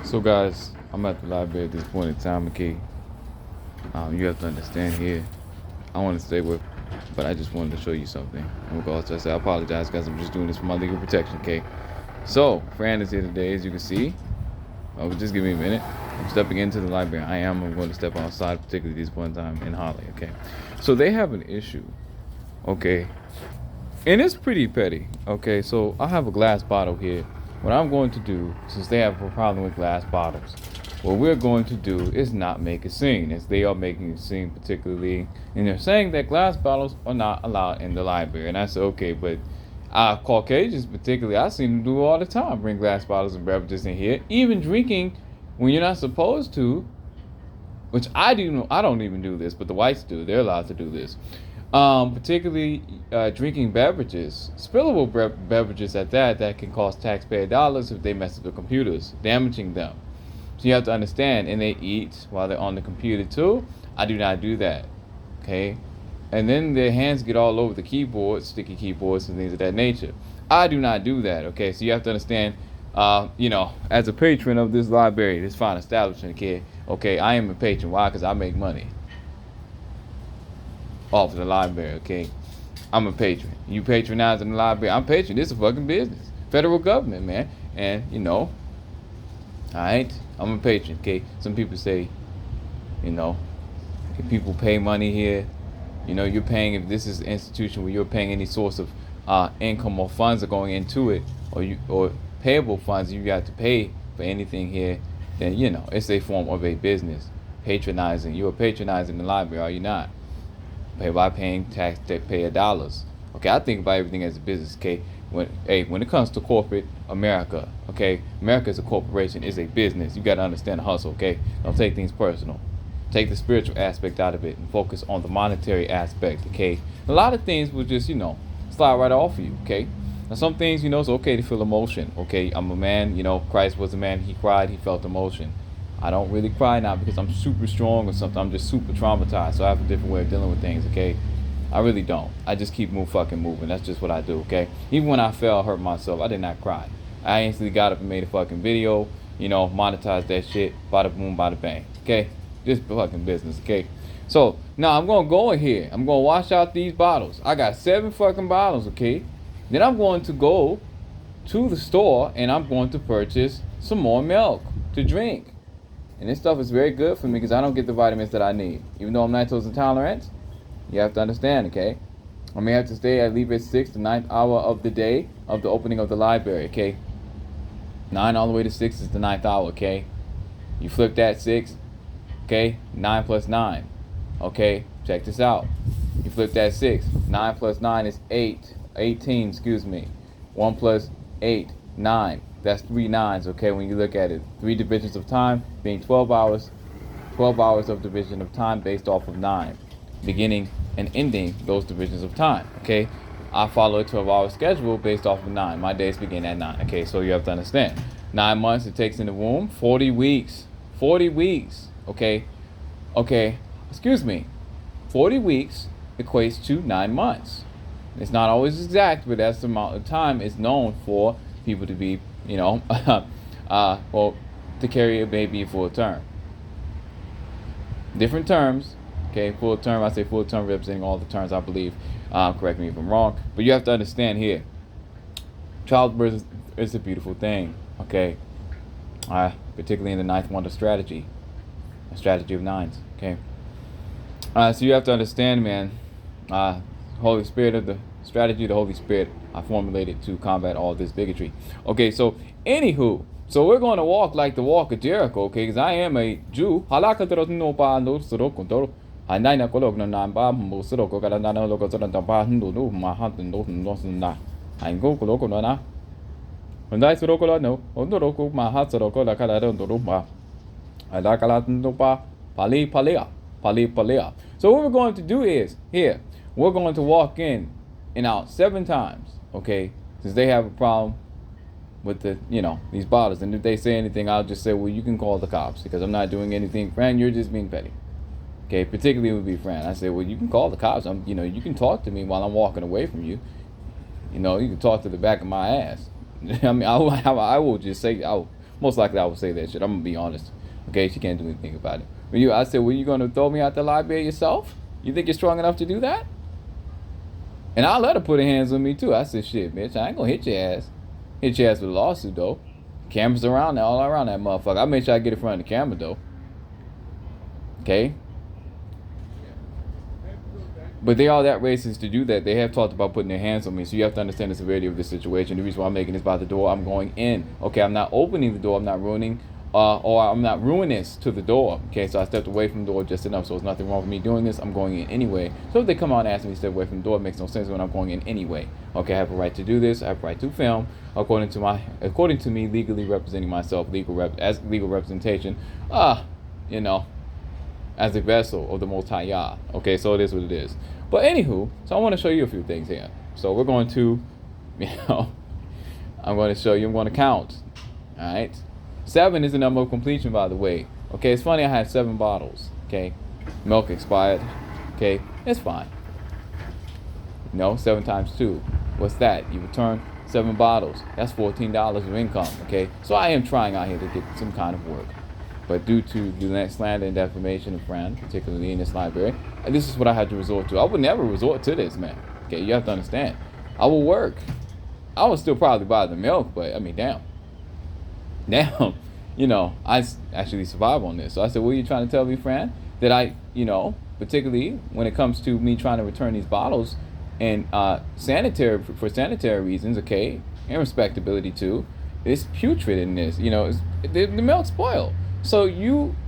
So guys, I'm at the library at this point in time, okay? You have to understand here. I want to stay with, but I just wanted to show you something. In regards to, I say I apologize, guys. I'm just doing this for my legal protection, okay? So, Fran is here today, as you can see. Just give me a minute. I'm stepping into the library. I'm going to step outside, particularly this one time in Holly, okay? So they have an issue, okay? And it's pretty petty, okay? So I have a glass bottle here. What I'm going to do, since they have a problem with glass bottles, what we're going to do is not make a scene, as they are making a scene particularly, and they're saying that glass bottles are not allowed in the library. And I said, okay, but Caucasians particularly, I see them do all the time, bring glass bottles and beverages in here, even drinking when you're not supposed to, which I do. I don't even do this, but the whites do. They're allowed to do this. Particularly drinking beverages, spillable beverages at that can cost taxpayer dollars if they mess up the computers, damaging them. So you have to understand, and they eat while they're on the computer too. I do not do that, okay? And then their hands get all over the keyboard, sticky keyboards and things of that nature. I do not do that, okay? So you have to understand, as a patron of this library, this fine establishment, okay, I am a patron. Why? Because I make money off of the library, okay? I'm a patron. You patronizing the library, I'm patron. This is a fucking business. Federal government, man. And, alright? I'm a patron, okay? Some people say, if people pay money here, you're paying, if this is an institution where you're paying any source of income or funds are going into it, or payable funds, you got to pay for anything here, then, it's a form of a business. Patronizing. You are patronizing the library, are you not? Pay by paying taxpayer dollars. Okay, I think about everything as a business. Okay, when it comes to corporate America, okay, America is a corporation, is a business. You got to understand the hustle. Okay, don't take things personal. Take the spiritual aspect out of it and focus on the monetary aspect. Okay, a lot of things will just slide right off of you. Okay, now some things it's okay to feel emotion. Okay, I'm a man. Christ was a man. He cried. He felt emotion. I don't really cry now because I'm super strong or something. I'm just super traumatized. So I have a different way of dealing with things, okay? I really don't. I just keep fucking moving. That's just what I do, okay? Even when I fell, hurt myself, I did not cry. I instantly got up and made a fucking video, monetized that shit, bada boom, bada bang, okay? Just fucking business, okay? So, now I'm going to go in here. I'm going to wash out these bottles. I got 7 fucking bottles, okay? Then I'm going to go to the store and I'm going to purchase some more milk to drink. And this stuff is very good for me because I don't get the vitamins that I need. Even though I'm lactose intolerant, you have to understand, okay? I may have to stay, I leave at 6, the 9th hour of the day of the opening of the library, okay? 9 all the way to 6 is the 9th hour, okay? You flip that 6, okay? 9 plus 9, okay? Check this out. You flip that 6, 9 plus 9 is 18, excuse me. 1 plus 8, 9. That's 3 nines, okay, when you look at it. 3 divisions of time being 12 hours. 12 hours of division of time based off of 9. Beginning and ending those divisions of time, okay? I follow a 12-hour schedule based off of 9. My days begin at 9, okay? So you have to understand. 9 months it takes in the womb. 40 weeks. 40 weeks, okay? Okay, excuse me. 40 weeks equates to 9 months. It's not always exact, but that's the amount of time it's known for people to be to carry a baby full term. Different terms, okay, full term, I say full term representing all the terms, I believe. Correct me if I'm wrong. But you have to understand here, childbirth is a beautiful thing, okay? Particularly in the ninth wonder strategy, a strategy of 9s, okay? So you have to understand, man, Holy Spirit of the strategy of the Holy Spirit I formulated to combat all this bigotry. Okay, so anywho, so we're going to walk like the walk of Jericho, okay, because I am a Jew. So what we're going to do is, here, we're going to walk in and out 7 times, okay? Since they have a problem with these bottles. And if they say anything, I'll just say, well, you can call the cops because I'm not doing anything. Fran, you're just being petty. Okay, particularly it would be Fran. I say, well, you can call the cops. You can talk to me while I'm walking away from you. You can talk to the back of my ass. I mean, I will just say, most likely I would say that shit. I'm gonna be honest. Okay, she can't do anything about it. I said, well, you gonna throw me out the library yourself? You think you're strong enough to do that? And I'll let her put her hands on me too. I said, shit, bitch, I ain't gonna hit your ass. Hit your ass with a lawsuit though. Cameras around there, all around that motherfucker. I made sure I get in front of the camera though. Okay? But they are that racist to do that. They have talked about putting their hands on me. So you have to understand the severity of this situation. The reason why I'm making this by the door, I'm going in. Okay, I'm not opening the door. I'm not ruining, or I'm not ruinous to the door. Okay, so I stepped away from the door just enough. So there's nothing wrong with me doing this. I'm going in anyway. So if they come out and ask me to step away from the door, it makes no sense when I'm going in anyway. Okay, I have a right to do this. I have a right to film according to me, legally representing myself, legal representation. You know, as a vessel of the Most High Yah. Okay, so it is what it is. But anywho, so I want to show you a few things here. So we're going to, I'm going to show you, I'm going to count. All right. 7 is the number of completion, by the way. Okay, it's funny I had 7 bottles. Okay, milk expired. Okay, it's fine. 7 times 2. What's that? You return 7 bottles. That's $14 of income. Okay, so I am trying out here to get some kind of work. But due to the slander and defamation of Fran, particularly in this library, this is what I had to resort to. I would never resort to this, man. Okay, you have to understand. I will work. I would still probably buy the milk, but I mean, damn, I actually survive on this. So I said, what are you trying to tell me, Fran? That I, particularly when it comes to me trying to return these bottles and for sanitary reasons, okay, and respectability too, it's putrid in this. The milk's spoiled. So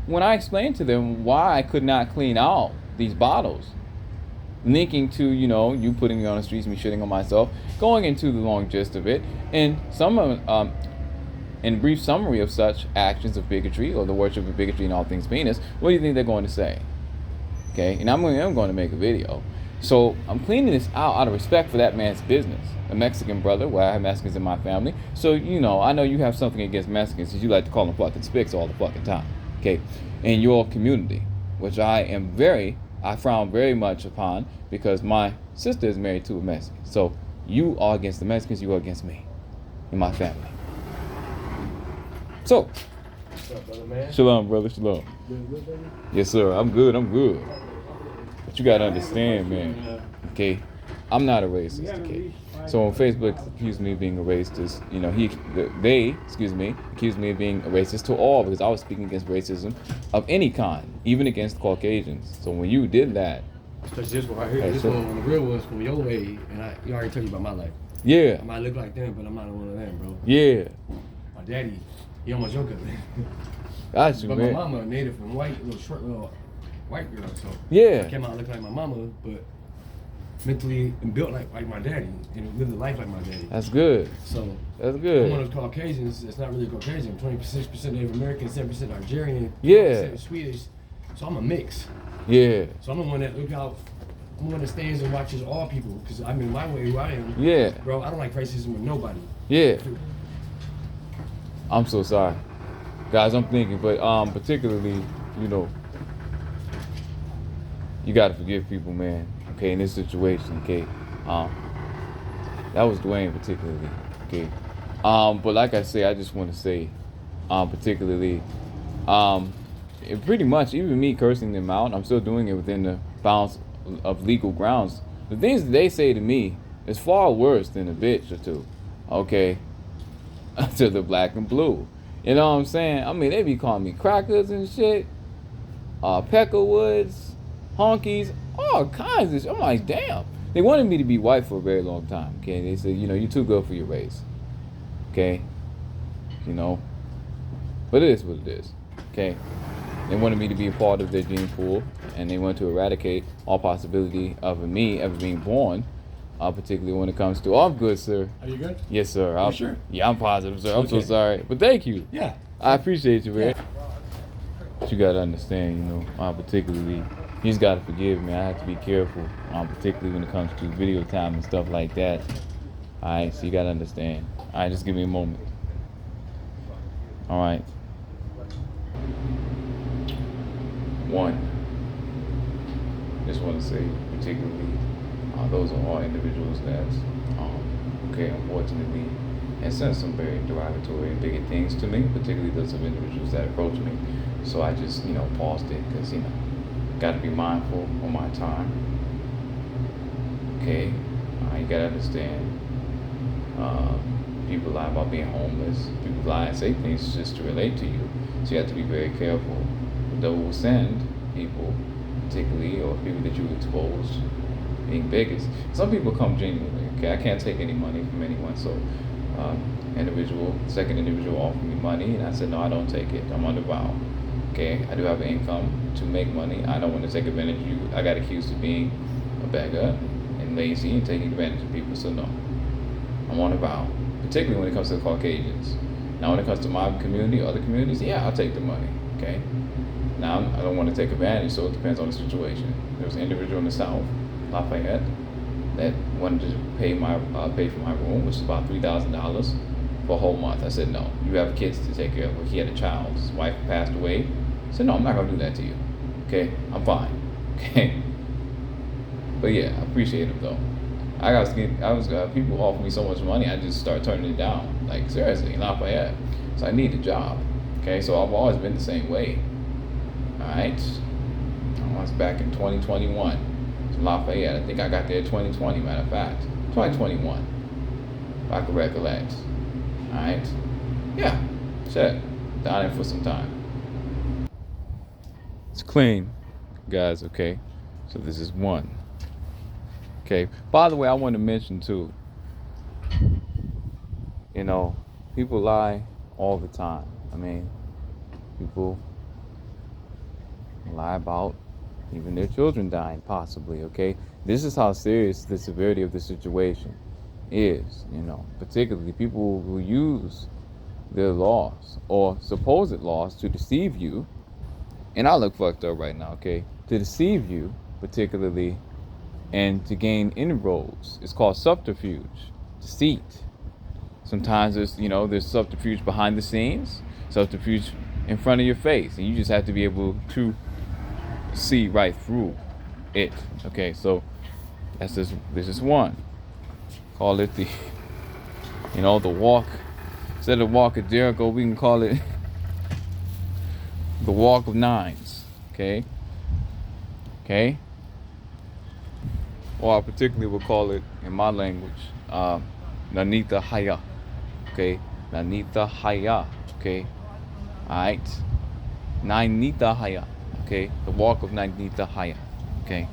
when I explained to them why I could not clean out these bottles, linking to, you putting me on the streets, me shitting on myself, going into the long gist of it, and in brief summary of such actions of bigotry or the worship of bigotry and all things penis, what do you think they're going to say? Okay, and I'm going to make a video. So I'm cleaning this out of respect for that man's business. A Mexican brother, where I have Mexicans in my family. So, I know you have something against Mexicans because you like to call them fucking spics all the fucking time. Okay? In your community, which I frown very much upon because my sister is married to a Mexican. So you are against the Mexicans, you are against me and my family. So, what's up, brother, man? Shalom, brother, shalom. Good, baby? Yes, sir. I'm good. But you gotta understand, man. Okay, I'm not a racist. Okay, so when Facebook accused me of being a racist, they accused me of being a racist to all because I was speaking against racism of any kind, even against Caucasians. So when you did that, especially this one right here, one, the real one's from your way, and you already told you about my life. Yeah. I might look like them, but I'm not one of them, bro. Yeah. My daddy, he almost your cousin. Got you, but man. my mama, native from white, little white girl, so yeah. I came out looking like my mama, but mentally and built like my daddy, and lived a life like my daddy. That's good. So that's good. I'm one of those Caucasians. It's not really Caucasian. 26% Native American, 7% Algerian, yeah, 7% Swedish. So I'm a mix. Yeah. So I'm the one that look out. I'm the one that stands and watches all people, because I mean my way, who I am. Yeah. Bro, I don't like racism with nobody. Yeah. I'm so sorry, guys. I'm thinking, but particularly, you gotta forgive people, man. Okay, in this situation, okay. That was Dwayne particularly, okay. But like I say, I just want to say, particularly, pretty much even me cursing them out, I'm still doing it within the bounds of legal grounds. The things that they say to me is far worse than a bitch or two, okay. To the black and blue, you know what I'm saying? I mean, they be calling me crackers and shit, peckerwoods, honkies, all kinds of shit. I'm like, damn. They wanted me to be white for a very long time. Okay, they said, you're too good for your race. Okay, but it is what it is. Okay, they wanted me to be a part of their gene pool, and they wanted to eradicate all possibility of me ever being born. Particularly when it comes to, I'm good, sir. Are you good? Yes, sir. You sure? Yeah, I'm positive, sir. I'm so sorry, but thank you. Yeah. I appreciate you, man. Yeah. But you gotta understand, particularly, you just gotta forgive me. I have to be careful, particularly when it comes to video time and stuff like that. All right, so you gotta understand. All right, just give me a moment. All right. 1. Just want to say, particularly, those are all individuals that, unfortunately, and said some very derogatory and bigot things to me, particularly those of individuals that approach me. So I just, paused it because, got to be mindful of my time. Okay, you got to understand. People lie about being homeless. People lie and say things just to relate to you. So you have to be very careful. Those will send people, particularly, or people that you expose, being bigots. Some people come genuinely. Okay, I can't take any money from anyone. So, second individual offered me money, and I said no, I don't take it. I'm under vow. Okay, I do have an income to make money. I don't want to take advantage of you. I got accused of being a beggar and lazy and taking advantage of people. So no, I'm on a vow. Particularly when it comes to the Caucasians. Now, when it comes to my community, other communities, yeah, I'll take the money. Okay. Now, I don't want to take advantage, so it depends on the situation. There was an individual in the South, Lafayette, that wanted to pay for my room, which is about $3,000 for a whole month. I said, no, you have kids to take care of. Well, he had a child. His wife passed away. I said, no, I'm not going to do that to you. Okay, I'm fine. Okay. But yeah, I appreciate him though. People offer me so much money, I just start turning it down. Like, seriously, Lafayette. So I need a job. Okay, so I've always been the same way. Alright. I was back in 2021. So Lafayette, I think I got there 2020, matter of fact. 2021. If I could recollect. Alright. Yeah. Check. Down there for some time. It's clean, guys, okay? So this is one. Okay. By the way, I want to mention too, people lie all the time. I mean, people lie about even their children dying, possibly, okay? This is how serious the severity of the situation is, particularly people who use their laws or supposed laws to deceive you. And I look fucked up right now, okay? To deceive you, particularly, and to gain inroads. It's called subterfuge, deceit. Sometimes there's subterfuge behind the scenes, subterfuge in front of your face, and you just have to be able to see right through it. Okay, so this is one. Call it the walk. Instead of walk of Jericho, we can call it the walk of nines. Okay. Or I particularly would call it, in my language, Nanita Haya. Okay? Nanita Haya. Okay? Alright? Nainita Haya. Okay? The walk of Nainita Haya. Okay?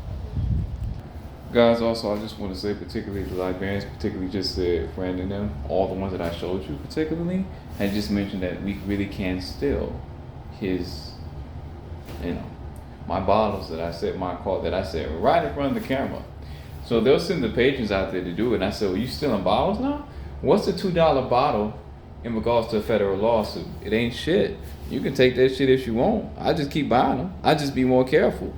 Guys, also, I just want to say, particularly the Liberians, particularly just the friend in them, all the ones that I showed you particularly, I just mentioned that we really can steal his, my bottles that I said right in front of the camera. So they'll send the patrons out there to do it. And I said, well, you stealing bottles now? What's the $2 bottle in regards to a federal lawsuit? It ain't shit. You can take that shit if you want. I just keep buying them. I just be more careful.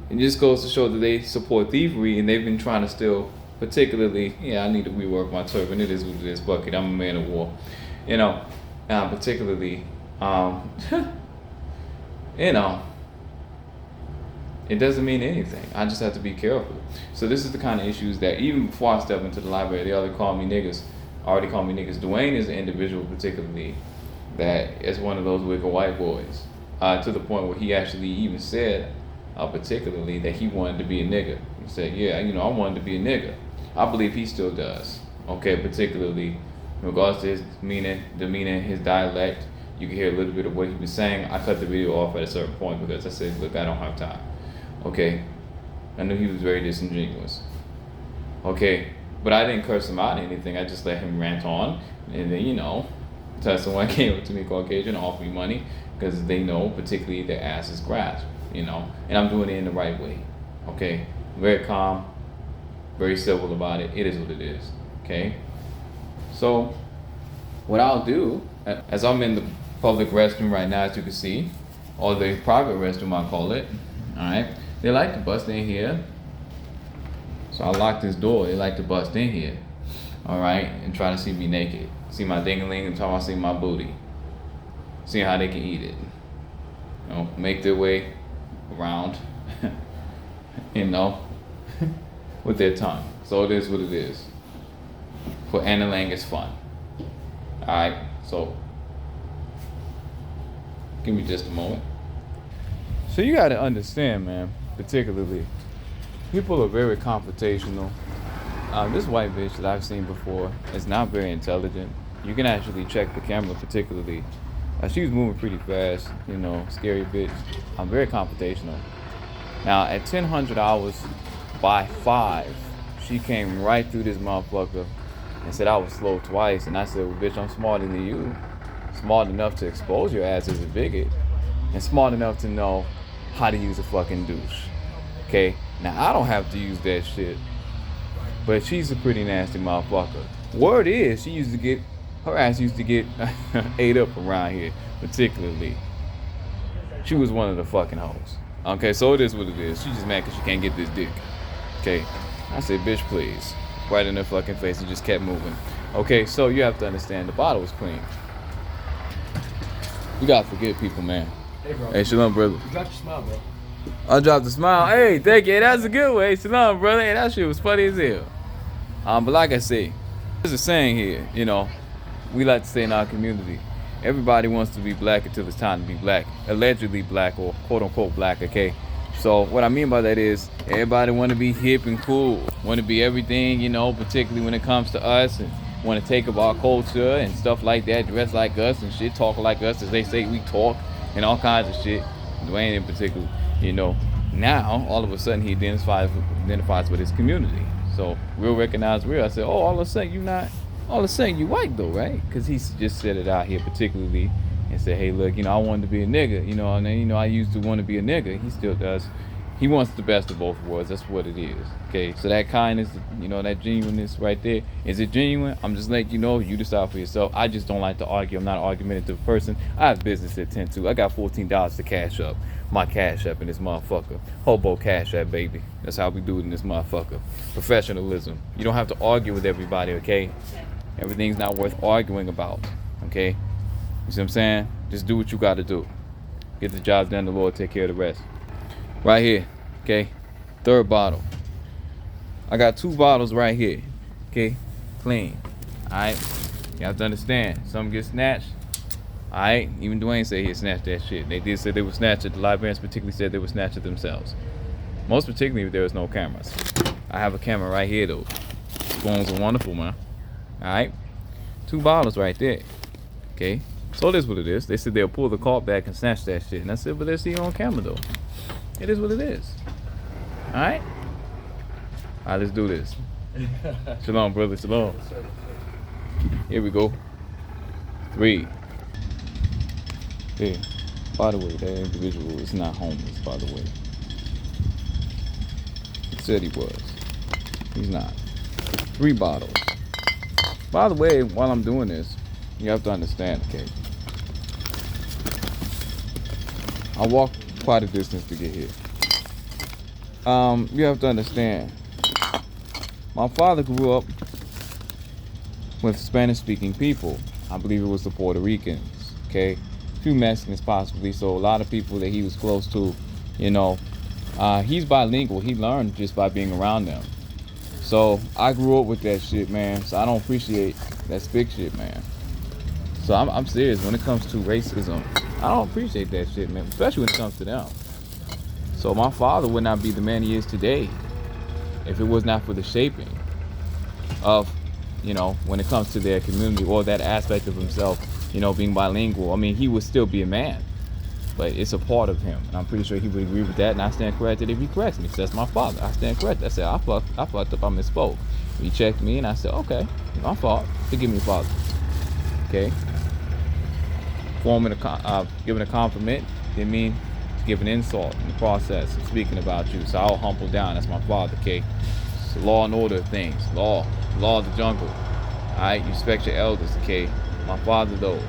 It just goes to show that they support thievery, and they've been trying to steal, particularly, I need to rework my turban. It is what it is, Bucket. I'm a man of war. Particularly, it doesn't mean anything. I just have to be careful. So this is the kind of issues that even before I step into the library, they already call me niggas. Dwayne is an individual particularly that is one of those wicked white boys, to the point where he actually even said, particularly, that he wanted to be a nigga. He said, I wanted to be a nigga. I believe he still does. Okay, particularly in regards to his demeanor, his dialect. You can hear a little bit of what he was saying. I cut the video off at a certain point because I said, look, I don't have time. Okay, I knew he was very disingenuous. Okay, but I didn't curse him out or anything. I just let him rant on. And then, until someone came up to me, Caucasian, offered me money because they know, particularly, their ass is grasped, and I'm doing it in the right way. Okay, very calm, very civil about it. It is what it is. Okay, so what I'll do, as I'm in the public restroom right now, as you can see, or the private restroom, I call it. All right. They like to bust in here. So I lock this door. They like to bust in here. All right. And try to see me naked. See my ding-a-ling and try to see my booty. See how they can eat it. Make their way around, with their tongue. So it is what it is. For Anna Lang, it's fun. Alright, so give me just a moment. So you gotta understand, man, particularly, people are very confrontational. This white bitch that I've seen before is not very intelligent. You can actually check the camera, particularly. She was moving pretty fast, you know, scary bitch. I'm very confrontational. Now, at 1000 hours by 5, she came right through this motherfucker and said I was slow twice. And I said, well, bitch, I'm smarter than you. Smart enough to expose your ass as a bigot. And smart enough to know how to use a fucking douche. Okay? Now, I don't have to use that shit. But she's a pretty nasty motherfucker. Word is, her ass used to get ate up around here, particularly. She was one of the fucking hoes. Okay, so it is what it is. She just mad because she can't get this dick. Okay, I said, bitch, please. Right in her fucking face, and just kept moving. Okay, so you have to understand, the bottle was clean. You gotta forget people, man. Hey, bro. Hey, shalom, brother. You dropped your smile, bro. I dropped a smile. Hey, thank you. That's a good way. Shalom, brother. Hey, that shit was funny as hell. But like I say, there's a saying here, you know, we like to say in our community, everybody wants to be black until it's time to be black. Allegedly black, or quote unquote black, okay? So what I mean by that is, everybody want to be hip and cool, want to be everything, you know, particularly when it comes to us, and want to take up our culture and stuff like that, dress like us and shit, talk like us as they say we talk, and all kinds of shit. Dwayne in particular, you know, now all of a sudden he identifies with his community. So real recognize real. I said, oh, all of a sudden you white though, right? Because he just said it out here particularly and said, hey, look, you know, I wanted to be a nigga, you know, and then, you know, I used to want to be a nigga. He still does. He wants the best of both worlds. That's what it is. Okay, so that kindness, you know, that genuineness right there, is it genuine? I'm just letting you know, you decide for yourself. I just don't like to argue. I'm not an argumentative person. I have business to attend to. I got $14 to cash up. My cash app in this motherfucker. Hobo cash app, baby. That's how we do it in this motherfucker. Professionalism. You don't have to argue with everybody, okay? Everything's not worth arguing about, okay? You see what I'm saying? Just do what you got to do. Get the job done, the Lord take care of the rest. Right here, okay? Third bottle. I got 2 bottles right here, okay? Clean, all right? You have to understand, some get snatched. Alright, even Dwayne said he had snatched that shit. They did say they would snatch it. The librarians particularly said they would snatch it themselves. Most particularly if there was no cameras. I have a camera right here though. Phones are wonderful, man. Alright? 2 bottles right there. Okay? So it is what it is. They said they'll pull the cart back and snatch that shit. And I said, but let's see you on camera though. It is what it is. Alright? Alright, let's do this. Shalom, brother. Shalom. Here we go. 3. Yeah. By the way, that individual is not homeless, by the way. He said he was. He's not. 3 bottles. By the way, while I'm doing this, you have to understand, okay? I walked quite a distance to get here. You have to understand. My father grew up with Spanish-speaking people. I believe it was the Puerto Ricans, okay? Few Mexicans possibly, so a lot of people that he was close to, you know, he's bilingual. He learned just by being around them. So I grew up with that shit, man. So I don't appreciate that spick shit, man. So I'm serious when it comes to racism. I don't appreciate that shit, man, especially when it comes to them. So my father would not be the man he is today if it was not for the shaping of, you know, when it comes to their community or that aspect of himself, you know, being bilingual. I mean, he would still be a man, but it's a part of him. And I'm pretty sure he would agree with that, and I stand corrected if he corrects me, because that's my father. I stand corrected. I said, I fucked up, I misspoke. He checked me, and I said, okay, my fault. Forgive me, father. Okay? Giving a compliment didn't mean to give an insult in the process of speaking about you. So I'll humble down. That's my father, okay? It's the law and order of things. Law of the jungle. All right? You respect your elders, okay? My father, though,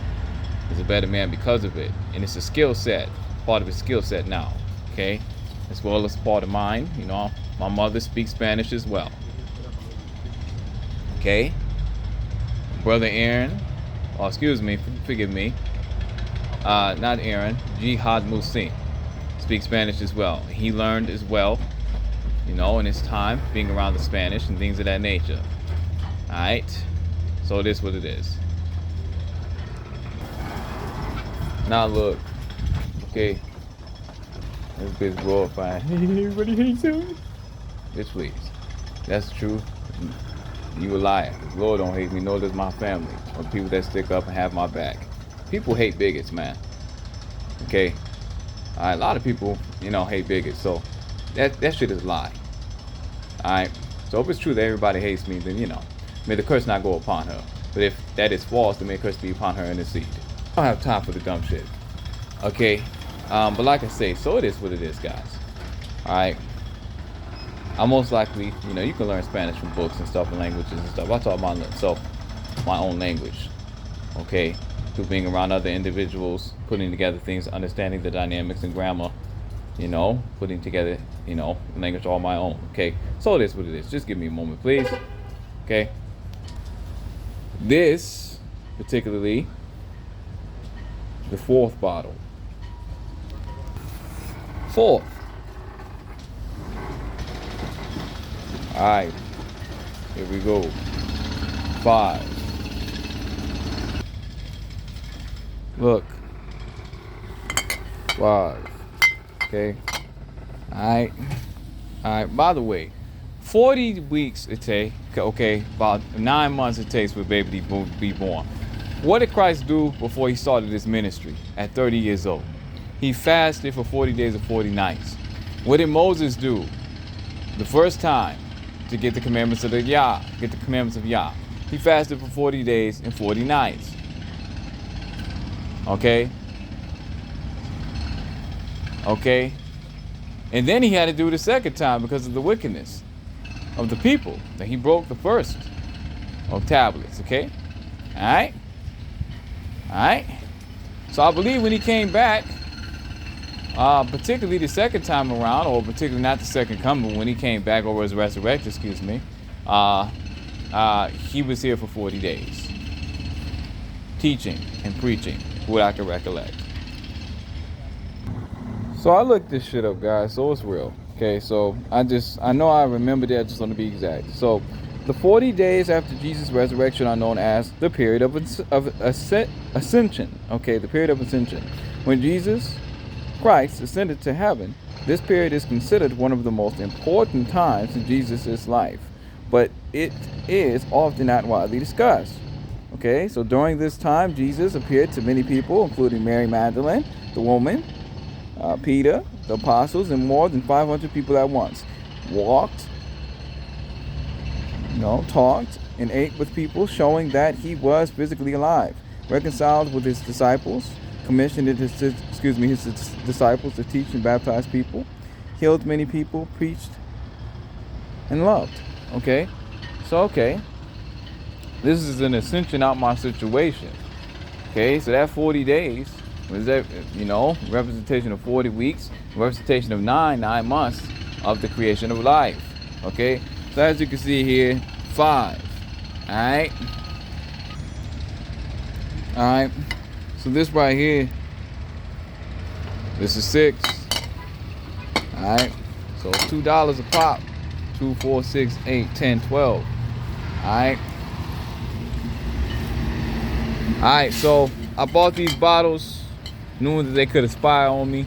is a better man because of it. And it's a skill set, part of his skill set now, okay? As well as part of mine. You know, my mother speaks Spanish as well. Okay? Brother Aaron, excuse me, forgive me. Not Aaron, Jihad Musin speaks Spanish as well. He learned as well, you know, in his time being around the Spanish and things of that nature. Alright? So it is what it is. Now look, okay, this bitch glorifying. Everybody hates him. Bitch, please. That's the truth. You a liar. The Lord don't hate me, nor does my family, or people that stick up and have my back. People hate bigots, man. Okay? Alright, a lot of people, hate bigots, so that shit is a lie. Alright? So if it's true that everybody hates me, then, may the curse not go upon her. But if that is false, then may the curse be upon her and the seed. I don't have time for the dumb shit. Okay? But like I say, so it is what it is, guys. Alright? I most likely, you can learn Spanish from books and stuff and languages and stuff. I taught myself my own language, okay, through being around other individuals, putting together things, understanding the dynamics and grammar, putting together, language all my own, okay. So it is what it is. Just give me a moment, please, okay. This, particularly, the fourth bottle. Fourth. Alright, here we go. 5. Look. 5. Okay. Alright. Alright, by the way, 40 weeks it takes, okay, about 9 months it takes for a baby to be born. What did Christ do before he started his ministry at 30 years old? He fasted for 40 days and 40 nights. What did Moses do the first time to get the commandments of Yah? He fasted for 40 days and 40 nights. Okay? Okay? And then he had to do it a second time because of the wickedness of the people, that he broke the first of tablets. Okay? Alright? Alright? So I believe when he came back, particularly the second time around, or particularly not the second coming, when he came back or was resurrected, he was here for 40 days, teaching and preaching, what I can recollect. So I looked this shit up, guys, so it's real. Okay, so I know I remember that, just want to be exact. So the 40 days after Jesus' resurrection are known as the period of ascension. Okay, the period of ascension. When Jesus Christ ascended to heaven, this period is considered one of the most important times in Jesus' life, but it is often not widely discussed. Okay, so during this time, Jesus appeared to many people, including Mary Magdalene, the woman, Peter, the apostles, and more than 500 people at once. Talked, and ate with people, showing that he was physically alive. Reconciled with his disciples, commissioned his disciples to teach and baptize people, healed many people, preached, and loved. Okay, so this is an ascension out my situation. Okay, so that 40 days was that, representation of 40 weeks, representation of 9 months of the creation of life. Okay, so as you can see here, 5. Alright. Alright. So this right here, this is 6. Alright. So $2 a pop. 2, 4, 6, 8, 10, 12. Alright. Alright, so I bought these bottles knowing that they could expire on me.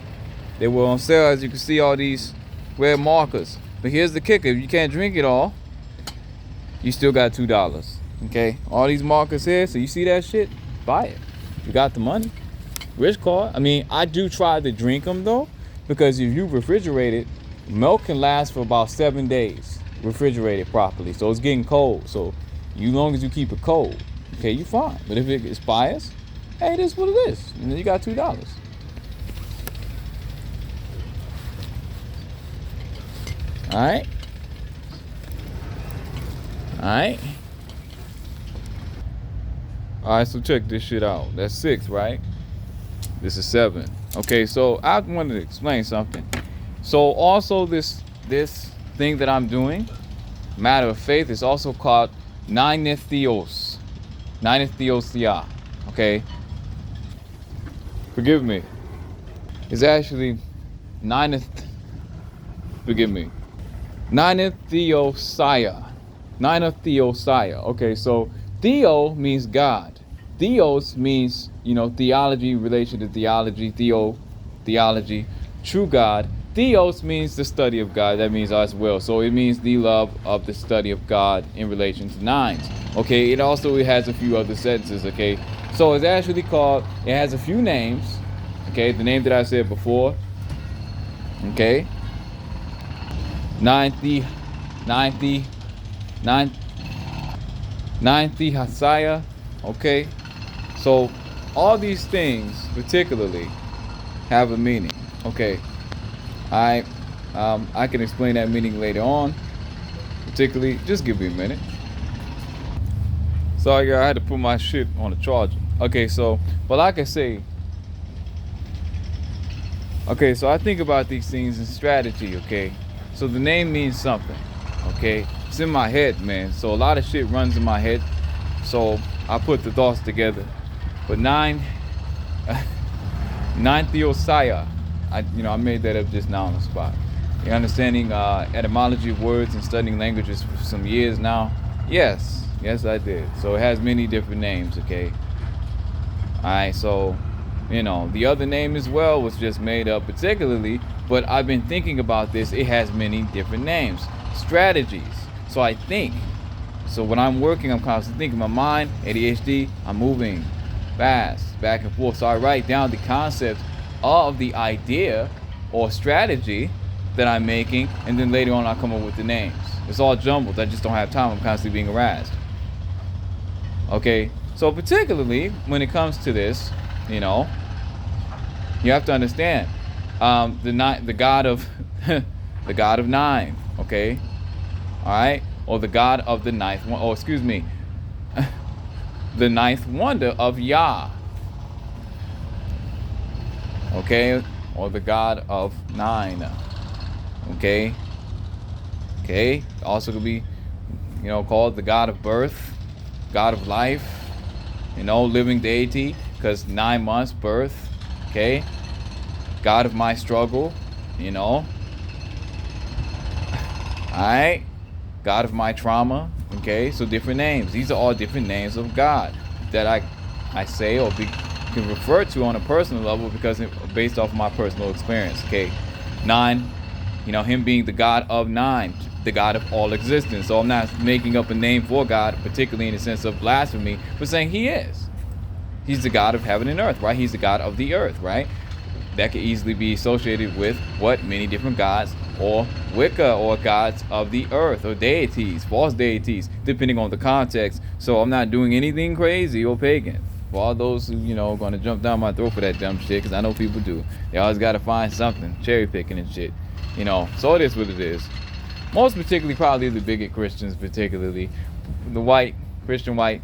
They were on sale, as you can see, all these red markers. But here's the kicker: if you can't drink it all, you still got $2. Okay? All these markers here, so you see that shit? Buy it. You got the money. Rich card. I mean, I do try to drink them though, because if you refrigerate it, milk can last for about 7 days, refrigerated properly. So it's getting cold. So as long as you keep it cold, okay, you're fine. But if it expires, hey, it is what it is. And then you got $2. Alright. Alright. Alright, so check this shit out. That's 6, right? This is 7. Okay, so I wanted to explain something. So also this thing that I'm doing, matter of faith, is also called Ninethios. Ninethiosia. Okay? Forgive me. It's actually Ninethiosia. Okay, so Theo means God. Theos means, theology in relation to theology, theology, true God. Theos means the study of God. That means as well. So it means the love of the study of God in relation to nines. Okay, it has a few other sentences. Okay, so it's actually called, it has a few names. Okay, the name that I said before. Okay, ninth Hasaya. Okay, so all these things particularly have a meaning. Okay, I can explain that meaning later on. Particularly, just give me a minute. Sorry, I had to put my shit on the charger. Okay, so, but like I say, okay, so I think about these things in strategy. Okay, so the name means something. Okay, it's in my head, man. So a lot of shit runs in my head. So I put the thoughts together. But nine Theosaya. I made that up just now on the spot. You're understanding etymology of words and studying languages for some years now? Yes, I did. So it has many different names, okay? Alright, so, the other name as well was just made up particularly, but I've been thinking about this. It has many different names. Strategies. So I think. So when I'm working, I'm constantly thinking. My mind, ADHD, I'm moving fast, back and forth. So I write down the concept of the idea or strategy that I'm making, and then later on I come up with the names. It's all jumbled. I just don't have time. I'm constantly being harassed. Okay, so particularly when it comes to this, you have to understand the god of the god of nine. Okay, all right, or the god of the ninth one. Oh, excuse me, the ninth wonder of Yah. Okay, or the god of nine. Okay, also could be, called the god of birth, god of life, living deity, because 9 months birth. Okay, god of my struggle, alright, god of my trauma. Okay, so different names. These are all different names of God that I say or can refer to on a personal level because based off of my personal experience. Okay, 9, him being the god of 9, the god of all existence. So I'm not making up a name for God, particularly in the sense of blasphemy, but saying he is. He's the god of heaven and earth, right? He's the god of the earth, right? That could easily be associated with many different gods, or Wicca, or gods of the earth, or deities, false deities, depending on the context. So I'm not doing anything crazy or pagan. For all those who, going to jump down my throat for that dumb shit, because I know people do. They always got to find something, cherry picking and shit. So it is what it is. Most particularly, probably the bigot Christians, particularly the Christian white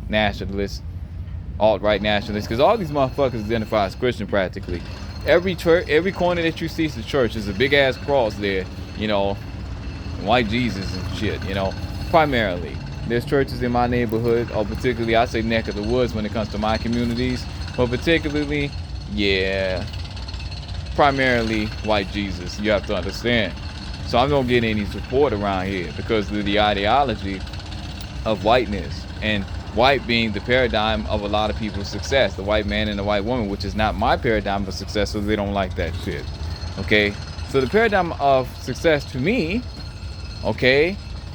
nationalists, alt-right nationalists, because all these motherfuckers identify as Christian practically. Every church, every corner that you see is a church. There's a big ass cross there, white Jesus and shit. Primarily. There's churches in my neighborhood, or particularly I say neck of the woods when it comes to my communities, but particularly, primarily white Jesus. You have to understand. So I don't get any support around here because of the ideology of whiteness, and white being the paradigm of a lot of people's success, the white man and the white woman, which is not my paradigm of success, so they don't like that shit. Okay, so the paradigm of success to me,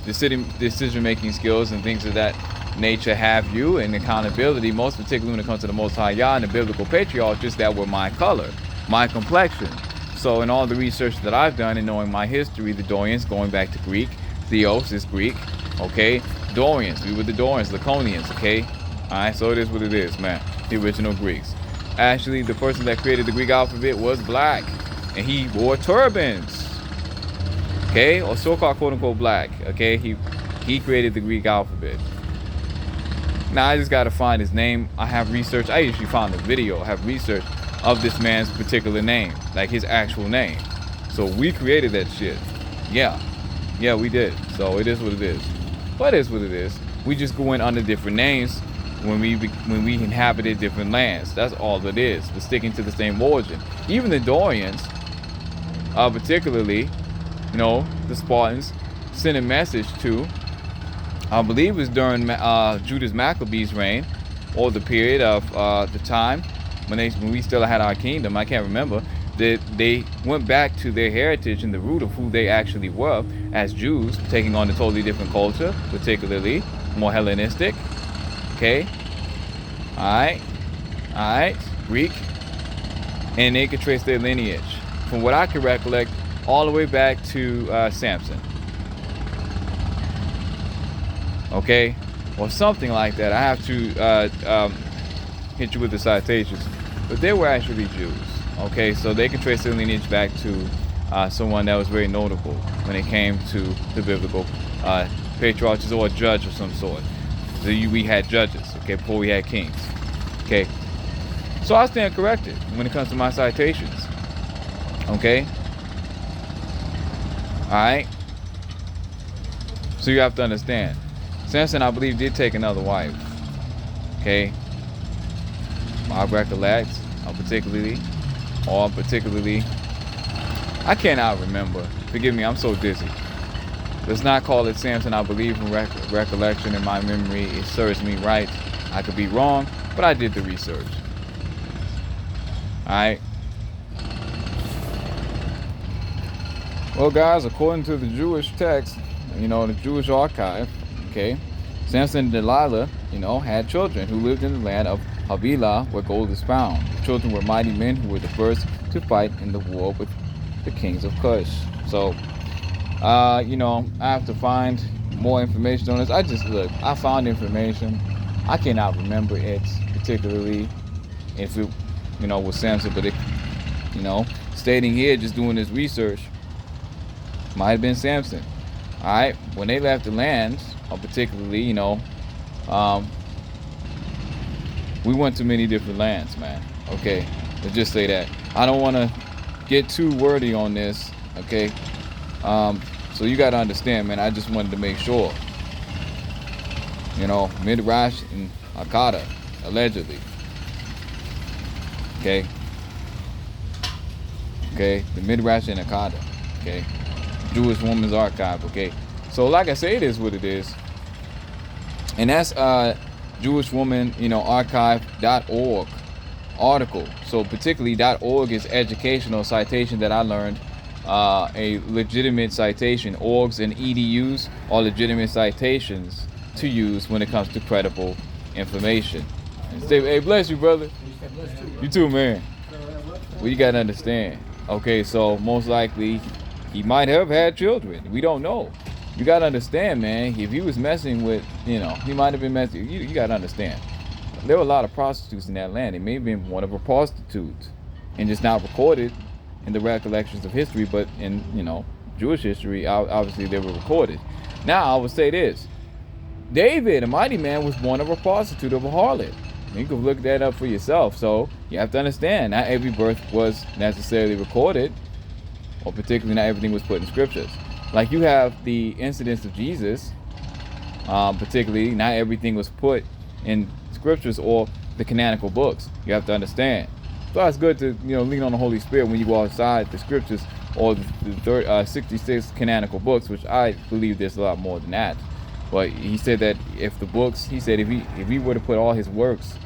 decision-making skills and things of that nature have you, and accountability, most particularly when it comes to the Most High Yah and the biblical patriarchs, that were my color, my complexion. So in all the research that I've done and knowing my history, the Dorians, going back to Greek, Theos is Greek, okay? Dorians, we were the Dorians, Laconians, okay? Alright, so it is what it is, man. The original Greeks. Actually, the person that created the Greek alphabet was black, and he wore turbans. Okay, or so-called quote-unquote black. Okay, he created the Greek alphabet. Now I just gotta find his name. I have research. I usually find the video. I have research of this man's particular name, like his actual name. So we created that shit. Yeah, we did. So it is what it is. But it is what it is. We just go in under different names when we inhabited different lands. That's all it is. We're sticking to the same origin. Even the Dorians, particularly, the Spartans, sent a message to, I believe it was during Judas Maccabee's reign, or the period of the time when we still had our kingdom, I can't remember, that they went back to their heritage and the root of who they actually were as Jews, taking on a totally different culture, particularly more Hellenistic. Okay, all right, Greek, and they could trace their lineage, from what I can recollect, all the way back to Samson. Okay, or something like that. I have to hit you with the citations, but they were actually Jews. Okay, so they can trace their lineage back to someone that was very notable when it came to the biblical patriarchs, or a judge of some sort. So we had judges, okay, before we had kings. Okay, so I stand corrected when it comes to my citations. Okay, all right. So you have to understand, Samson, I believe, did take another wife. Okay, I recollect, particularly, I cannot remember. Forgive me, I'm so dizzy. Let's not call it Samson. I believe in recollection, in my memory, it serves me right. I could be wrong, but I did the research. Alright. Well, guys, according to the Jewish text, the Jewish archive, okay, Samson and Delilah, had children who lived in the land of Havilah, where gold is found. The children were mighty men who were the first to fight in the war with the kings of Cush. So, I have to find more information on this. I found information. I cannot remember it particularly if it, was Samson, but it, stating here, just doing this research, might have been Samson. All right, when they left the land, particularly, we went to many different lands, man. Okay, let's just say that. I don't want to get too wordy on this, okay? So you got to understand, man, I just wanted to make sure. Midrash and Akkad, allegedly. Okay? Okay, the Midrash and Akkad, okay? Jewish Woman's Archive, okay? So like I say, it is what it is. And that's Jewish Woman, archive.org article. So particularly .org is educational citation that I learned, a legitimate citation. Orgs and EDUs are legitimate citations to use when it comes to credible information. Hey, bless you, brother. You too, man. Well, you gotta understand. Okay, so most likely he might have had children. We don't know. You gotta understand, man. If he was messing with, he might have been messing. You gotta understand. There were a lot of prostitutes in that land. It may have been one of her prostitutes, and just not recorded in the recollections of history, but in Jewish history, obviously they were recorded. Now I would say this: David, a mighty man, was born of a prostitute, of a harlot. You can look that up for yourself. So you have to understand, not every birth was necessarily recorded, or particularly not everything was put in scriptures. Like you have the incidents of Jesus, particularly not everything was put in scriptures or the canonical books. You have to understand. So it's good to lean on the Holy Spirit when you go outside the scriptures or the 66 canonical books, which I believe there's a lot more than that. But he said that if he were to put all his works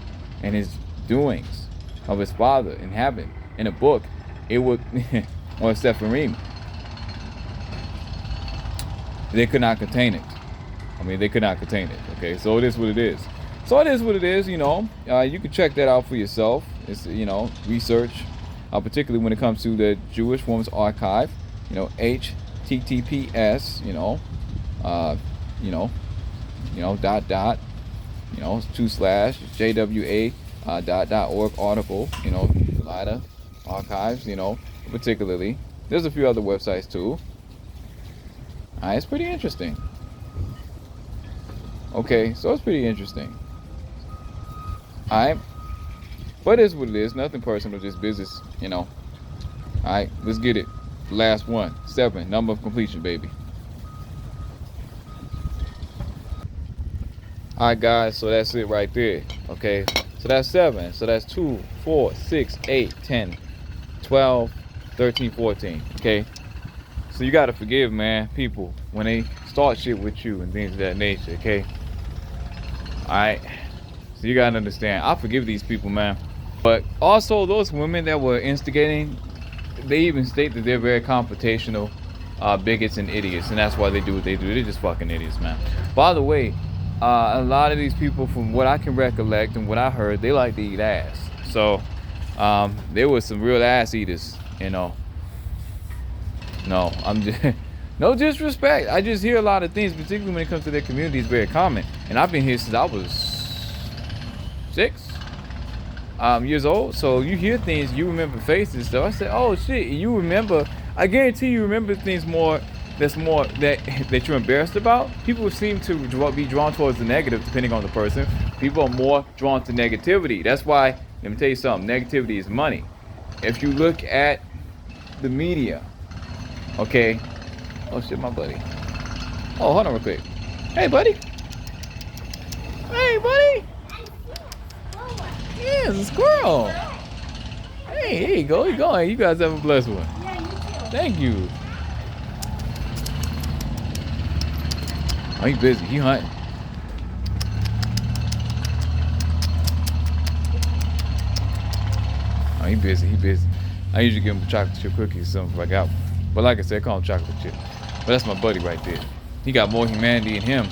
and his doings of his Father in heaven in a book, it would, or Sepharim, they could not contain it. They could not contain it. Okay, so it is what it is. So it is what it is. You can check that out for yourself. It's research, particularly when it comes to the Jewish Woman's Archive. HTTPS. /JWA.org article. Lida Archives. Particularly. There's a few other websites too. It's pretty interesting. Okay, so it's pretty interesting. Alright. But it is what it is. Nothing personal, just business, Alright, let's get it. Last one. 7. Number of completion, baby. Alright, guys, so that's it right there. Okay, so that's 7. So that's 2, 4, 6, 8, 10, 12, 13, 14. Okay. So you gotta forgive, man, people, when they start shit with you and things of that nature, okay? Alright. So you gotta understand. I forgive these people, man. But also those women that were instigating, they even state that they're very confrontational, bigots and idiots, and that's why they do what they do. They're just fucking idiots, man. By the way, a lot of these people, from what I can recollect and what I heard, they like to eat ass. So there was some real ass eaters, you know. No, I'm just no disrespect. I just hear a lot of things, particularly when it comes to their community, it's very common. And I've been here since I was 6 years old. So you hear things, you remember faces. So I said, oh shit, you remember. I guarantee you remember things more. That's more that you're embarrassed about. People seem to be drawn towards the negative, depending on the person. People are more drawn to negativity. That's why. Let me tell you something. Negativity is money. If you look at the media. Okay. Oh shit, my buddy. Oh, hold on real quick. Hey, buddy. Hey, buddy. Yeah, it's a squirrel. Hey, here you go. Here you go. You guys have a blessed one. Yeah, you too. Thank you. Oh, he busy. He hunting. Oh, he busy. He busy. I usually give him a chocolate chip cookie or something if I got one. But like I said, I call him chocolate chip. But that's my buddy right there. He got more humanity in him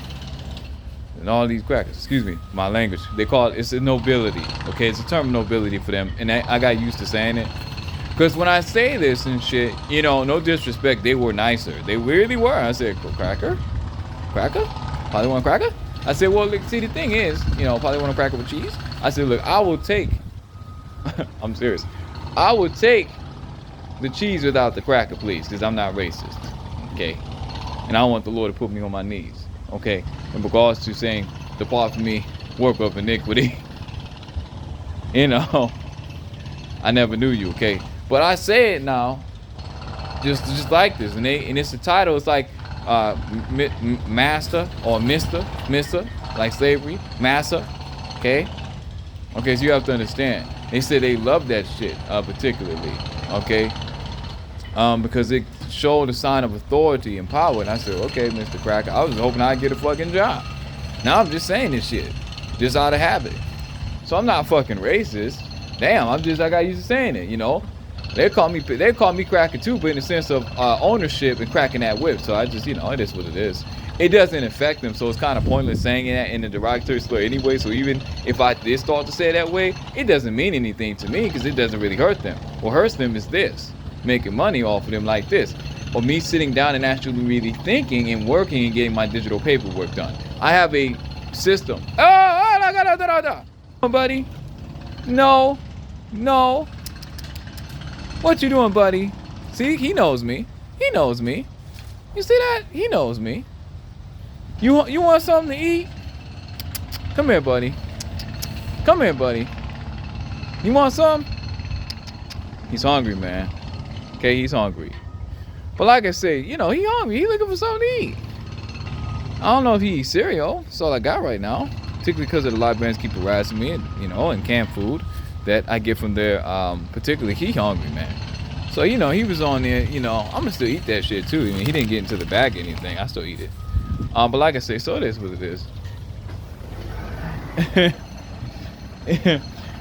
than all these crackers. Excuse me, my language. They call it, it's a nobility. Okay, it's a term of nobility for them. And I got used to saying it. Because when I say this and shit, you know, no disrespect, they were nicer. They really were. I said, cracker? Cracker? Probably want a cracker? I said, well, look, see, the thing is, you know, probably want a cracker with cheese. I said, look, I will take, I'm serious. I will take the cheese without the cracker, please, because I'm not racist, okay? And I don't want the Lord to put me on my knees, okay? In regards to saying, depart from me, work of iniquity. You know, I never knew you, okay? But I say it now, just like this, and it's the title. It's like master or mister, like slavery, massa, okay? Okay, so you have to understand. They said they love that shit, particularly, okay? Because it showed a sign of authority and power. And I said, okay, Mr. Cracker, I was hoping I'd get a fucking job. Now I'm just saying this shit, just out of habit. So I'm not fucking racist. Damn, I got used to saying it, you know? They call me Cracker too, but in the sense of ownership and cracking that whip. So I just, you know, it is what it is. It doesn't affect them, so it's kind of pointless saying that in a derogatory slur anyway. So even if I did start to say it that way, it doesn't mean anything to me because it doesn't really hurt them. What hurts them is this, making money off of them like this, or me sitting down and actually really thinking and working and getting my digital paperwork done. I have a system. Buddy, no. What you doing, buddy? See, he knows me. He knows me. You see that? He knows me. You want something to eat? Come here, buddy. Come here, buddy. You want some? He's hungry, man. Okay, he's hungry. But like I say, you know, he hungry. He looking for something to eat. I don't know if he eats cereal. That's all I got right now. Particularly because of the librarians keep harassing me, and, you know, and canned food that I get from there. Particularly, he hungry, man. So, you know, he was on there, you know, I'm going to still eat that shit, too. I mean, he didn't get into the bag or anything. I still eat it. But like I say, so it is what it is.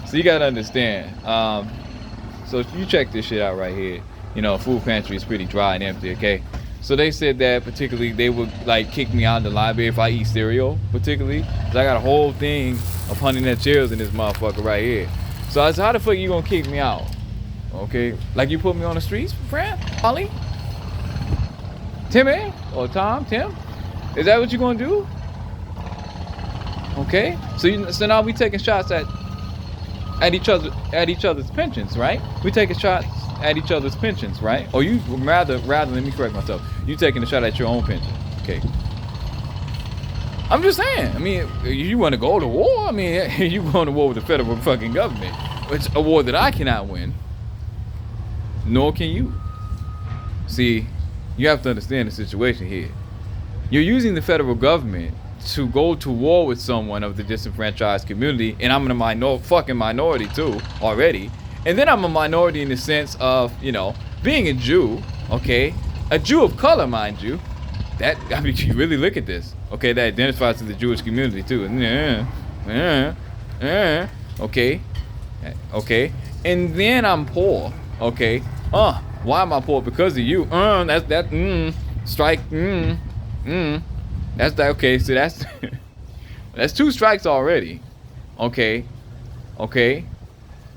So you got to understand. So if you check this shit out right here, you know, food pantry is pretty dry and empty, okay? So they said that particularly they would like kick me out of the library if I eat cereal, particularly. Cause I got a whole thing of Honey Nut Cheerios in this motherfucker right here. So I said, how the fuck you gonna kick me out? Okay, like you put me on the streets, friend? Holly? Timmy? Or Tom? Tim? Is that what you gonna do? Okay, so now we taking shots at each other's pensions, right? We taking shots at each other's pensions, right? Or you rather let me correct myself. You taking a shot at your own pension, okay? I'm just saying. I mean, you want to go to war? I mean, you going to war with the federal fucking government, which a war that I cannot win, nor can you. See, you have to understand the situation here. You're using the federal government to go to war with someone of the disenfranchised community, and I'm in a fucking minority too already. And then I'm a minority in the sense of, you know, being a Jew, okay? A Jew of color, mind you. That, I mean, you really look at this, okay? That identifies to the Jewish community too. Yeah. Okay, okay, and then I'm poor. Okay, why am I poor? Because of you. That's that. Strike. That's that. Okay, so that's that's 2 strikes already. Okay, okay.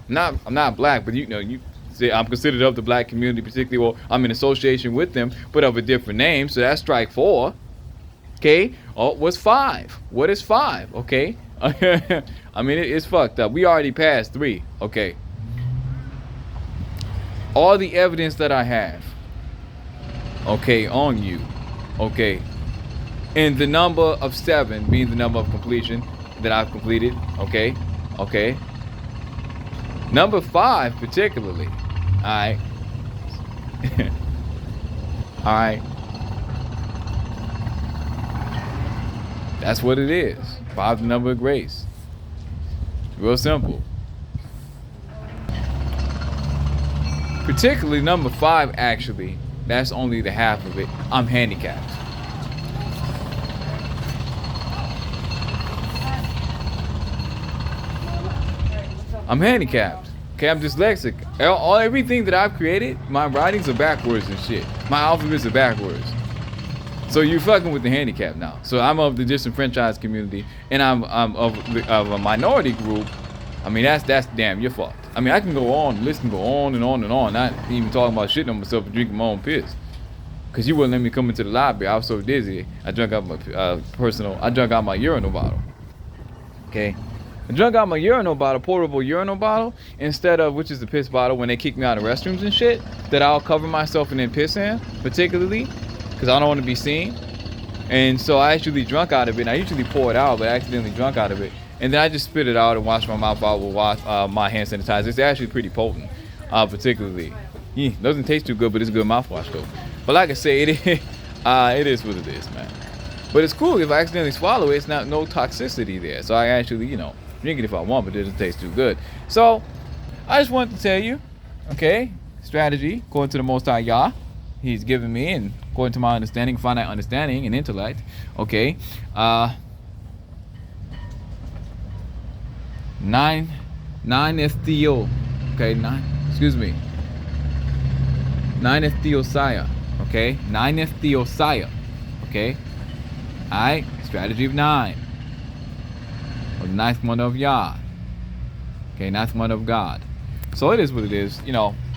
I'm not black, but you say I'm considered of the black community, particularly. Well, I'm in association with them, but of a different name. So that's strike 4. Okay. Oh, what's 5? What is 5? Okay. I mean, it's fucked up. We already passed 3. Okay. All the evidence that I have, okay, on you, okay, and the number of 7 being the number of completion that I've completed, okay, okay. Number 5 particularly, alright, alright. That's what it is. 5 the number of grace. Real simple. Particularly number 5, actually, that's only the half of it. I'm handicapped. I'm handicapped. Okay, I'm dyslexic. Everything that I've created, my writings are backwards and shit. My alphabets are backwards. So you're fucking with the handicap now. So I'm of the disenfranchised community, and I'm of a minority group. I mean, that's damn, you're fucked. I mean, I can go on, list can go on and on and on, not even talking about shitting on myself and drinking my own piss. Cause you wouldn't let me come into the library. I was so dizzy. I drank out my I drank out my urinal bottle. Okay. I drank out my urinal bottle, portable urinal bottle, instead of, which is the piss bottle when they kick me out of restrooms and shit, that I'll cover myself and then piss in, particularly, because I don't want to be seen. And so I actually drunk out of it. And I usually pour it out, but I accidentally drunk out of it. And then I just spit it out and wash my mouth out with my hand sanitizer. It's actually pretty potent, particularly. Doesn't taste too good, but it's good mouthwash though. But like I say, it is what it is, man. But it's cool if I accidentally swallow it. It's not no toxicity there. So I actually, drink it if I want, but it doesn't taste too good. So I just wanted to tell you, okay, strategy according to the Most High Yah, He's given me, and according to my understanding, finite understanding and intellect. Okay, 9 is Theo. Okay, 9. Excuse me. 9 is Theosaya. Okay, 9 is Theosaya. Okay, all right. Strategy of 9. Or the 9th one of Yah. Okay, 9th one of God. So it is what it is.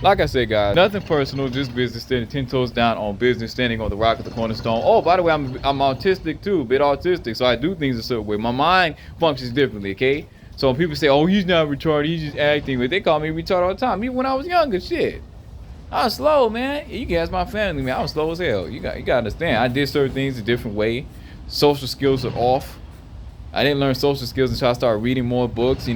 Like I said, guys, nothing personal, just business, standing 10 toes down on business, standing on the rock at the cornerstone. Oh, by the way, I'm autistic too, a bit autistic, so I do things a certain way. My mind functions differently, okay? So when people say, oh, he's not retarded, he's just acting, but they call me retarded all the time. Even when I was younger, shit. I was slow, man. You can ask my family, man. I was slow as hell. You got to understand. I did certain things a different way. Social skills are off. I didn't learn social skills until I started reading more books,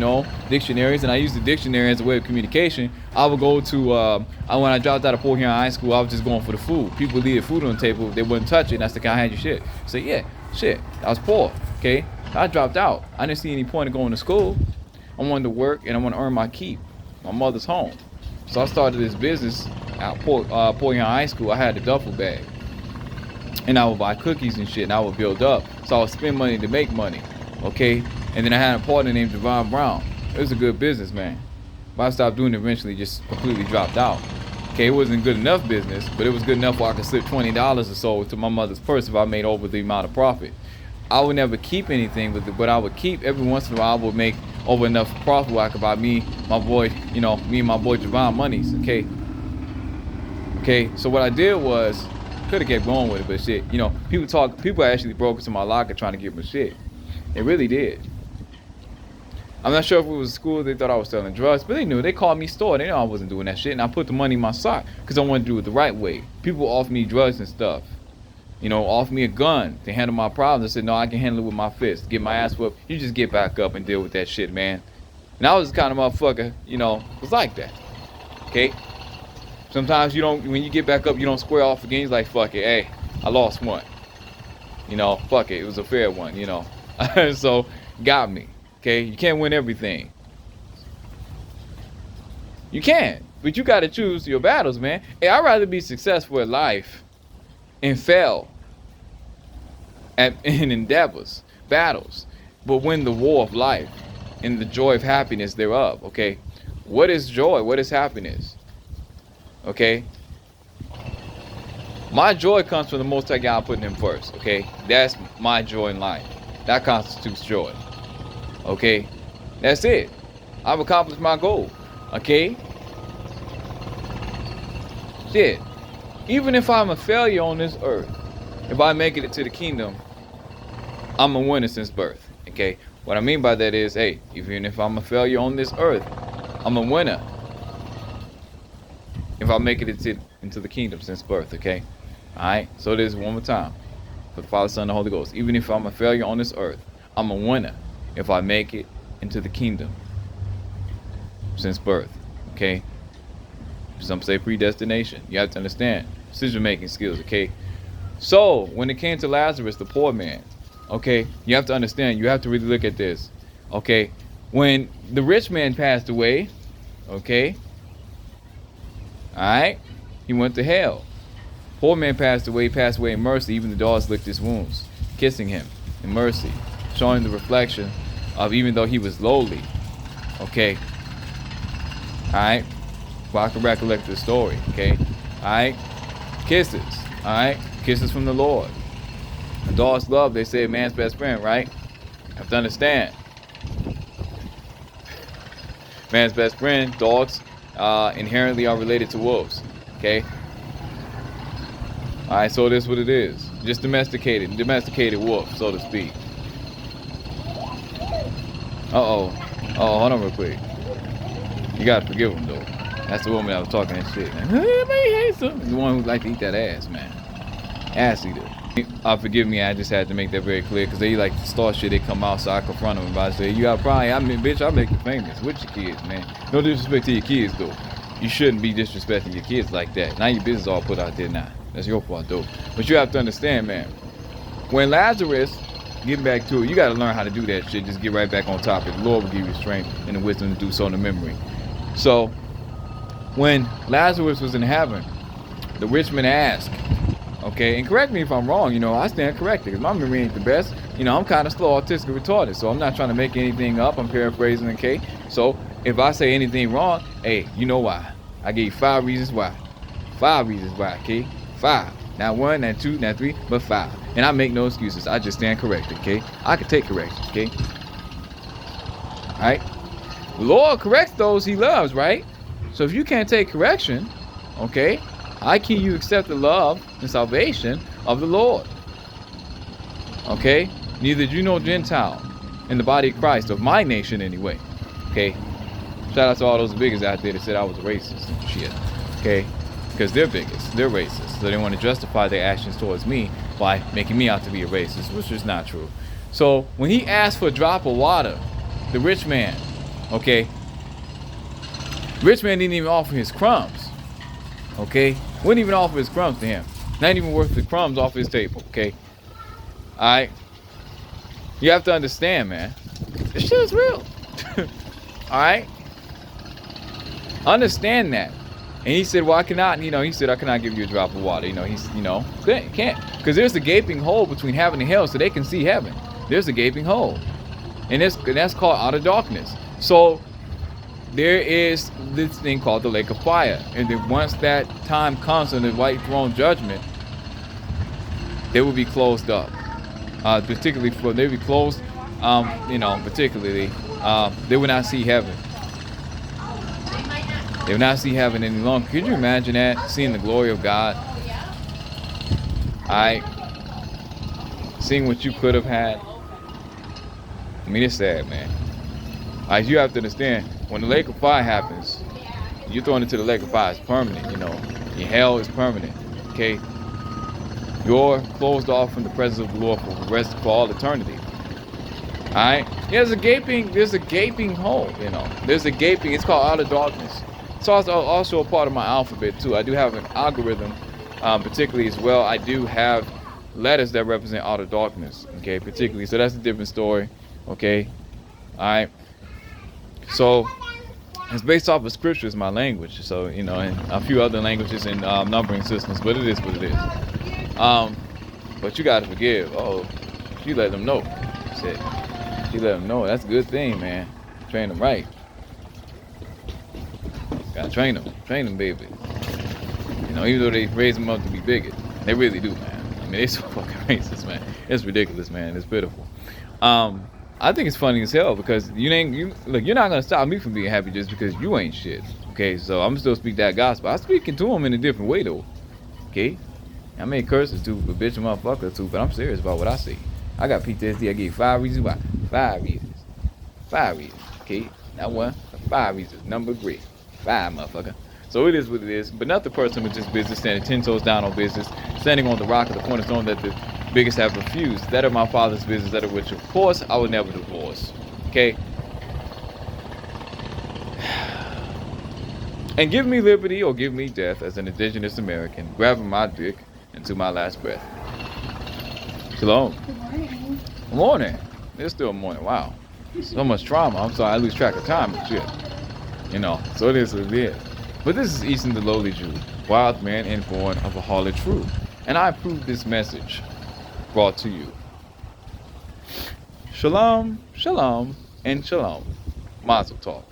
dictionaries, and I used the dictionary as a way of communication. I would go to, when I dropped out of Port Huron High School, I was just going for the food. People would leave the food on the table, they wouldn't touch it, and that's the kind of had your shit. So yeah, shit, I was poor, okay? I dropped out. I didn't see any point in going to school. I wanted to work, and I want to earn my keep, my mother's home. So I started this business at Port Huron High School. I had a duffel bag, and I would buy cookies and shit, and I would build up. So I would spend money to make money. Okay, and then I had a partner named Javon Brown. It was a good business, man. But I stopped doing it eventually, just completely dropped out. Okay, it wasn't good enough business, but it was good enough where I could slip $20 or so to my mother's purse if I made over the amount of profit. I would never keep anything with it, but I would keep every once in a while. I would make over enough profit where I could buy me and my boy Javon monies. Okay, so what I did was, could have kept going with it, but shit, people actually broke into my locker trying to get my shit. It really did. I'm not sure if it was school, they thought I was selling drugs, but they knew. They called me store. They know I wasn't doing that shit, and I put the money in my sock because I wanted to do it the right way. People offer me drugs and stuff. Offer me a gun to handle my problems. I said, no, I can handle it with my fist. Get my ass whooped. You just get back up and deal with that shit, man. And I was the kind of motherfucker, was like that. Okay? Sometimes when you get back up, you don't square off again. He's like, fuck it, hey, I lost one. Fuck it was a fair one, So, got me. Okay? You can't win everything. You can, but you got to choose your battles, man. Hey, I'd rather be successful in life and fail in endeavors, battles, but win the war of life. in the joy of happiness thereof. Okay, what is joy? What is happiness? Okay, my joy comes from the Most High God putting Him first. Okay, that's my joy in life. That constitutes joy. Okay, that's it. I've accomplished my goal. Okay, shit. Even if I'm a failure on this earth, if I make it to the kingdom, I'm a winner since birth. Okay, what I mean by that is, hey, even if I'm a failure on this earth, I'm a winner if I make it into the kingdom since birth. Okay, all right. So this one more time for the Father, Son, and the Holy Ghost. Even if I'm a failure on this earth, I'm a winner if I make it into the kingdom since birth. Okay. Some say predestination. You have to understand decision-making skills. Okay. So when it came to Lazarus, the poor man, okay, you have to understand. You have to really look at this. Okay. When the rich man passed away, okay, all right, he went to hell. Poor man passed away in mercy. Even the dogs licked his wounds, kissing him in mercy, showing the reflection of even though he was lowly. Okay. All right. Well, I can recollect the story. Okay. All right. Kisses. All right. Kisses from the Lord. And dogs love, they say, man's best friend, right? You have to understand. Man's best friend, dogs, inherently are related to wolves. Okay. All right, so this is what it is. Just domesticated wolf, so to speak. Oh, hold on real quick. You gotta forgive him though. That's the woman that was talking that shit, man. The one who like to eat that ass, man. Ass eater. Forgive me, I just had to make that very clear because they like to start shit. They come out so I confront them about say, you got probably, I mean, bitch, I'll make you famous with your kids, man. No disrespect to your kids though. You shouldn't be disrespecting your kids like that. Now your business all put out there now. That's your fault though. But you have to understand, man. When Lazarus, getting back to it, you got to learn how to do that shit. Just get right back on topic. The Lord will give you strength and the wisdom to do so in the memory. So, when Lazarus was in heaven, the rich man asked, okay, and correct me if I'm wrong, you know, I stand corrected because my memory ain't the best. You know, I'm kind of slow, autistic, retarded, so I'm not trying to make anything up. I'm paraphrasing, okay? So, if I say anything wrong, hey, you know why. I gave you 5 reasons why. 5 reasons why, okay? 5. Not 1, not 2, not 3, but 5. And I make no excuses. I just stand corrected, okay? I can take corrections, okay? All right? The Lord corrects those He loves, right? So if you can't take correction, okay, how can you accept the love and salvation of the Lord? Okay? Neither Jew nor Gentile in the body of Christ, of my nation anyway. Okay? Shout out to all those bigots out there that said I was a racist and shit. Okay? Because they're bigots. They're racist. So they want to justify their actions towards me by making me out to be a racist, which is not true. So when he asked for a drop of water, the rich man, okay, rich man didn't even offer his crumbs. Okay? Wouldn't even offer his crumbs to him. Not even worth the crumbs off his table. Okay? Alright? You have to understand, man. This shit is real. Alright? Understand that. And he said, well, I cannot, you know, he said, I cannot give you a drop of water. You know, he's, you know, can't. Because there's a gaping hole between heaven and hell so they can see heaven. There's a gaping hole. And that's called outer darkness. So there is this thing called the lake of fire. And then once that time comes in the white throne judgment, they will be closed up. Particularly they will be closed, you know, particularly, they will not see heaven. They will not see heaven any longer. Could you imagine that? Seeing the glory of God? Seeing what you could have had. I mean, it's sad, man. You have to understand, when the lake of fire happens, you're thrown into the lake of fire. It's permanent, you know. Your hell is permanent, okay? You're closed off from the presence of the Lord for all eternity. Alright? There's a gaping hole, you know. There's a gaping, it's called outer darkness. It's also a part of my alphabet too. I do have an algorithm, particularly as well. I do have letters that represent outer darkness, okay, particularly. So that's a different story, okay. All right. So it's based off of scriptures, my language. So, you know, and a few other languages and numbering systems, but it is what it is. But you gotta forgive. Oh, you let them know. She let them know. That's a good thing, man. Train them right. Gotta train them, baby. You know, even though they raise them up to be bigots, they really do, man. I mean, they so fucking racist, man. It's ridiculous, man. It's pitiful. I think it's funny as hell because look, you're not gonna stop me from being happy just because you ain't shit. Okay, so I'm still speak that gospel. I'm speaking to them in a different way though. Okay, I may curses too, but bitch, motherfucker too. But I'm serious about what I say. I got PTSD. I gave 5 reasons why. 5 reasons. 5 reasons. Okay, not 1, but 5 reasons. Number 3. 5, motherfucker. So it is what it is. But nothing personal with just business. Standing 10 toes down on business. Standing on the rock of the cornerstone that the biggest have refused. That of my father's business, that of which of course I would never divorce. Okay? And give me liberty or give me death as an indigenous American, grabbing my dick into my last breath. Shalom. Good morning. Good morning. It's still morning. Wow. So much trauma. I'm sorry, I lose track of time and shit. You know, so it is what it is. But this is Easton the Lowly Jew, wild man and born of a harlot true. And I approve this message brought to you. Shalom, shalom, and shalom. Mazel tov.